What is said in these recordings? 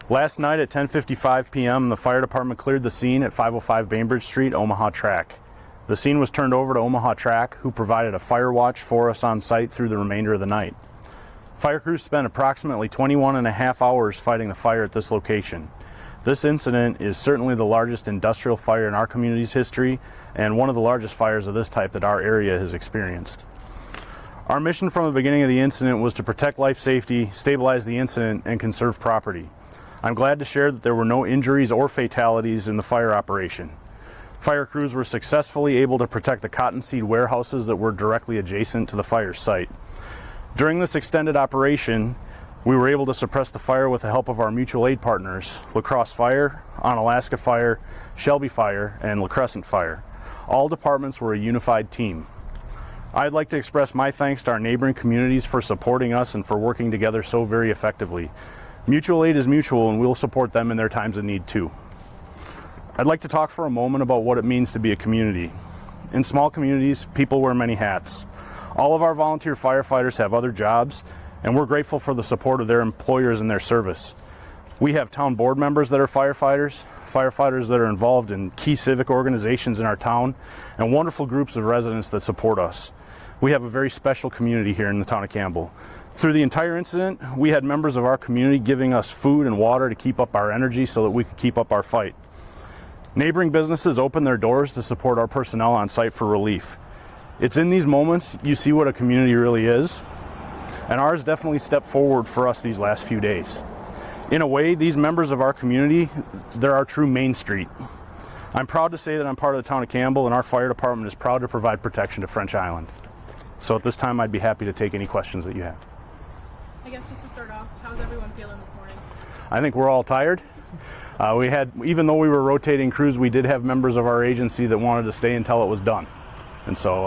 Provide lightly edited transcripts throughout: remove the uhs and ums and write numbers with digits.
Last night at 10:55 p.m., the fire department cleared the scene at 505 Bainbridge Street, Omaha Track. The scene was turned over to Omaha Track, who provided a fire watch for us on site through the remainder of the night. Fire crews spent approximately 21 and a half hours fighting the fire at this location. This incident is certainly the largest industrial fire in our community's history and one of the largest fires of this type that our area has experienced. Our mission from the beginning of the incident was to protect life safety, stabilize the incident, and conserve property. I'm glad to share that there were no injuries or fatalities in the fire operation. Fire crews were successfully able to protect the cottonseed warehouses that were directly adjacent to the fire site. During this extended operation, we were able to suppress the fire with the help of our mutual aid partners, La Crosse Fire, Onalaska Fire, Shelby Fire, and La Crescent Fire. All departments were a unified team. I'd like to express my thanks to our neighboring communities for supporting us and for working together so very effectively. Mutual aid is mutual, and we'll support them in their times of need too. I'd like to talk for a moment about what it means to be a community. In small communities, people wear many hats. All of our volunteer firefighters have other jobs, and we're grateful for the support of their employers and their service. We have town board members that are firefighters, firefighters that are involved in key civic organizations in our town, and wonderful groups of residents that support us. We have a very special community here in the town of Campbell. Through the entire incident, we had members of our community giving us food and water to keep up our energy so that we could keep up our fight. Neighboring businesses opened their doors to support our personnel on site for relief. It's in these moments you see what a community really is, and ours definitely stepped forward for us these last few days. In a way, these members of our community, they're our true Main Street. I'm proud to say that I'm part of the town of Campbell, and our fire department is proud to provide protection to French Island. So at this time, I'd be happy to take any questions that you have. I guess just to start off, how's everyone feeling this morning? I think we're all tired. Even though we were rotating crews, we did have members of our agency that wanted to stay until it was done. And so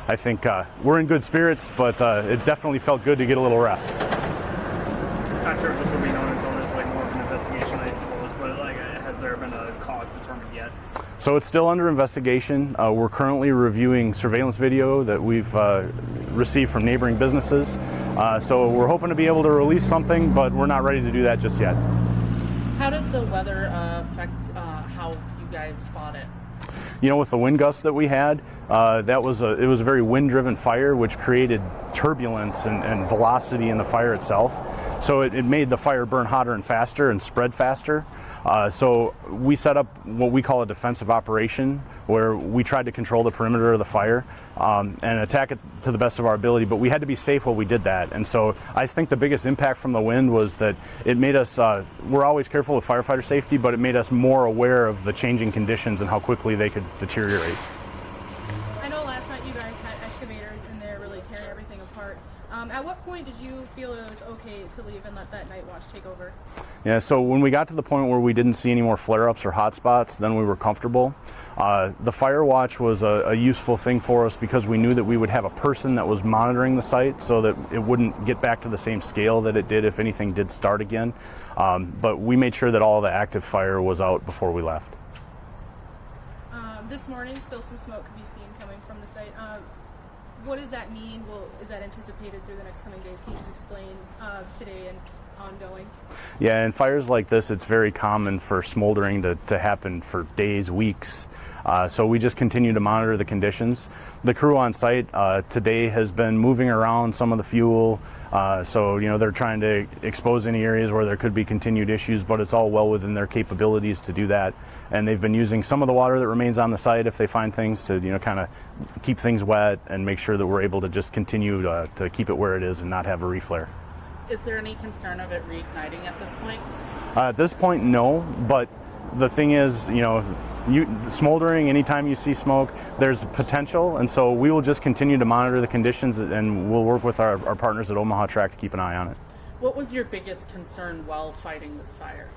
I think we're in good spirits, but it definitely felt good to get a little rest. Not sure if this will be known until there's more of an investigation, I suppose, but has there been a cause determined yet? So it's still under investigation. We're currently reviewing surveillance video that we've received from neighboring businesses. So we're hoping to be able to release something, but we're not ready to do that just yet. How did the weather affect how you guys fought it? You know, with the wind gusts that we had, it was a very wind-driven fire, which created turbulence and velocity in the fire itself. So it made the fire burn hotter and faster and spread faster. So we set up what we call a defensive operation, where we tried to control the perimeter of the fire and attack it to the best of our ability, but we had to be safe while we did that. And so I think the biggest impact from the wind was that it made us, we're always careful with firefighter safety, but it made us more aware of the changing conditions and how quickly they could deteriorate. I know last night you guys had excavators in there really tearing everything apart. At what point did you feel it was okay to leave and let that night watch take over? Yeah, so when we got to the point where we didn't see any more flare-ups or hot spots, then we were comfortable. The fire watch was a useful thing for us because we knew that we would have a person that was monitoring the site so that it wouldn't get back to the same scale that it did if anything did start again. But we made sure that all the active fire was out before we left. This morning, still some smoke could be seen coming from the site. What does that mean? Is that anticipated through the next coming days? Can you just explain today and ongoing? Yeah, in fires like this, it's very common for smoldering to happen for days, weeks. So we just continue to monitor the conditions. The crew on site today has been moving around some of the fuel. So, you know, they're trying to expose any areas where there could be continued issues, but it's all well within their capabilities to do that. And they've been using some of the water that remains on the site if they find things to, you know, kind of keep things wet and make sure that we're able to just continue to keep it where it is and not have a reflare. Is there any concern of it reigniting at this point? At this point, no, but the thing is, you know, smoldering, anytime you see smoke, there's potential, and so we will just continue to monitor the conditions, and we'll work with our partners at Omaha Track to keep an eye on it. What was your biggest concern while fighting this fire?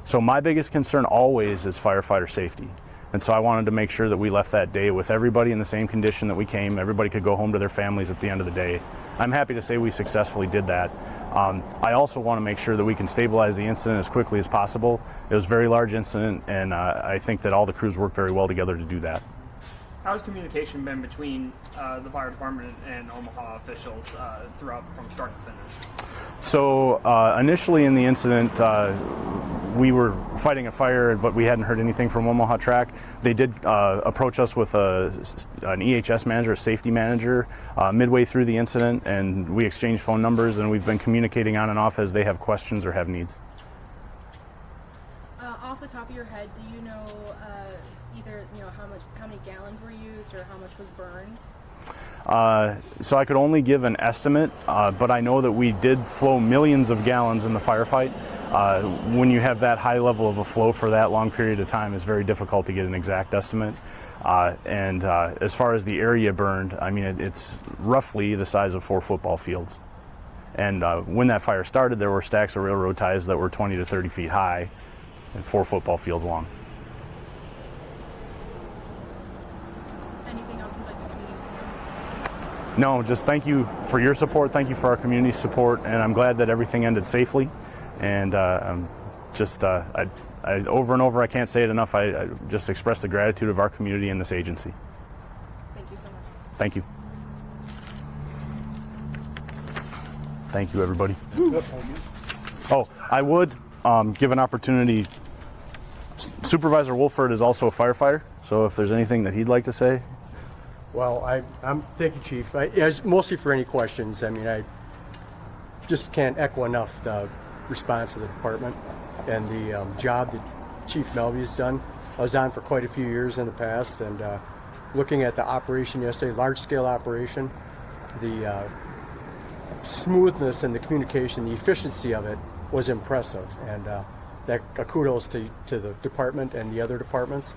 So my biggest concern always is firefighter safety. And so I wanted to make sure that we left that day with everybody in the same condition that we came. Everybody could go home to their families at the end of the day. I'm happy to say we successfully did that. I also want to make sure that we can stabilize the incident as quickly as possible. It was a very large incident, and I think that all the crews worked very well together to do that. How's communication been between the fire department and Omaha officials throughout from start to finish? So initially in the incident, we were fighting a fire, but we hadn't heard anything from Omaha Track. They did approach us with an EHS manager, a safety manager, midway through the incident, and we exchanged phone numbers, and we've been communicating on and off as they have questions or have needs. Off the top of your head, do you know either how many gallons were used or how much was burned? So I could only give an estimate, but I know that we did flow millions of gallons in the firefight. When you have that high level of a flow for that long period of time, it's very difficult to get an exact estimate. And as far as the area burned, I mean, it's roughly the size of 4 football fields. And when that fire started, there were stacks of railroad ties that were 20 to 30 feet high and 4 football fields long. Anything else you'd like the community to know? No, just thank you for your support. Thank you for our community's support, and I'm glad that everything ended safely. And I'm just, I over and over, I can't say it enough. I just express the gratitude of our community and this agency. Thank you so much. Thank you. Thank you, everybody. Oh, I would give an opportunity. Supervisor Wolford is also a firefighter, so if there's anything that he'd like to say. Well, thank you, Chief. Mostly for any questions. I mean, I just can't echo enough the response of the department and the job that Chief Melby has done. I was on for quite a few years in the past, and looking at the operation yesterday, large-scale operation, the smoothness and the communication, the efficiency of it was impressive, and that kudos to the department and the other departments,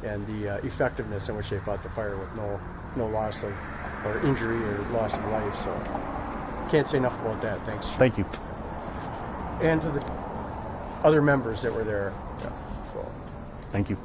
and the effectiveness in which they fought the fire with no loss of or injury or loss of life. So can't say enough about that. Thanks. Thank you. And to the other members that were there. Yeah, so. Thank you.